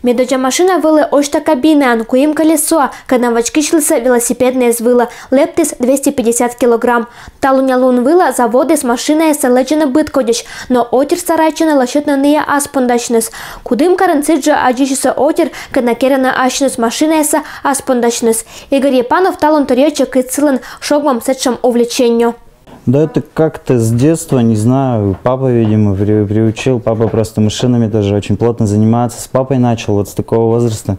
Медоджа машина выла ошта кабина, куим колесо, когда вачкишлиса велосипедная звыла, лептис 250 килограмм. Талунялун выла заводы с машиной саледжина быткодиш, но отер сарайчина лощетна ния аспондачнес. Кудым каренциджа аджишиса отер, когда керена ашнес машинайса аспондачнес. Игорь Епанов талон тореча кыцилен шогмам сетшам увлечению. Да это как-то с детства, не знаю, папа, видимо, приучил. Папа просто машинами тоже очень плотно занимается. С папой начал вот с такого возраста.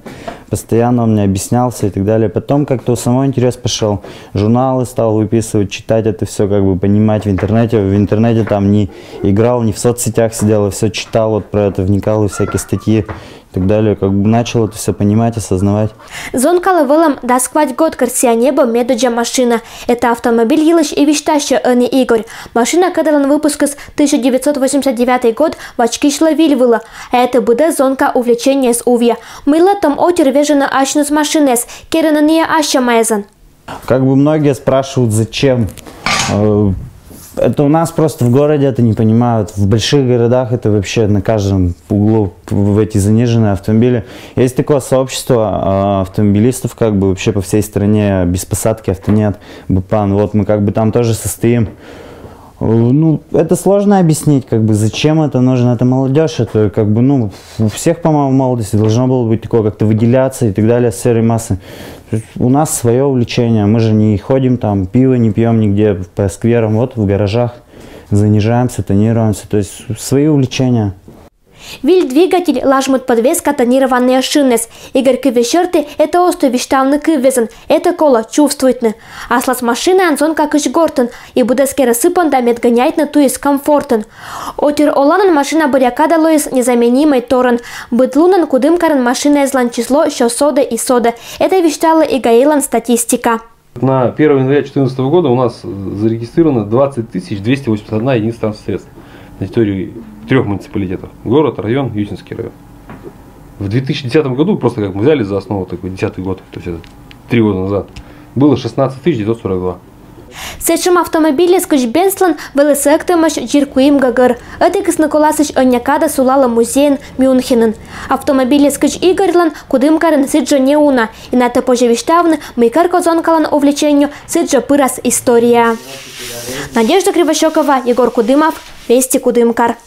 Постоянно он мне объяснялся и так далее. Потом как-то у самого интерес пошел. Журналы стал выписывать, читать это все, как бы понимать в интернете. В интернете там не играл, не в соцсетях сидел, а все читал вот про это, вникал в всякие статьи. И так далее, как бы начал это все понимать, осознавать. Зонкалы вылам дасквать год карсия небо медоджа машина. Это автомобиль Елыш и Виштаща Ани Игорь. Машина кадалан выпуск с 1989 год в Ачкишла Вильвыла. А это буде зонка увлечения с увья. Мыла там отер вежена ашну с машинес. Керена не аща майзан. Как бы многие спрашивают, зачем. Это у нас просто в городе это не понимают. В больших городах это вообще на каждом углу в эти заниженные автомобили. Есть такое сообщество автомобилистов, как бы вообще по всей стране, без посадки автонет, БПАН. Вот мы как бы там тоже состоим. Ну, это сложно объяснить, как бы, зачем это нужно. Это молодежь, это как бы, ну, у всех, по-моему, в молодости должно было быть такое, как-то выделяться и так далее с серой массы. У нас свое увлечение, мы же не ходим там, пиво не пьем нигде по скверам, вот в гаражах занижаемся, тонируемся, то есть свои увлечения. Виль-двигатель лажмут подвеска тонированные шинес. Игорь кывешерты это осто виштавны кывезен. Это коло чувствуетны. Аслас машины анзон как иш гортен. И будески рассыпан да медгоняет на туис комфортен. Отер оланан машина бурякада лоис незаменимый торрен. Бытлунан кудымкарен машина излан число що сода и сода. Это виштала и гаилан статистика. На 1 января 2014 года у нас зарегистрировано 20 281 единица транспортных средств на территории 3 муниципалитетов. Город, район, Ютинский район. В 2010 году, просто как мы взяли за основу такой 10-й год, то есть это 3 года назад, было 16 942. Сечем автомобиле скыч Бенслан велосектымыш Джиркуим Гагыр. Это кыснаколасыч онякада сулала музейн Мюнхенен. Автомобиле скыч Игорьлан кудымкарен сиджа неуна. И на топоже виштавны мейкар козонкалан увлечению сиджа пырас история. Надежда Кривощекова, Егор Кудымов, Вести Кудымкар.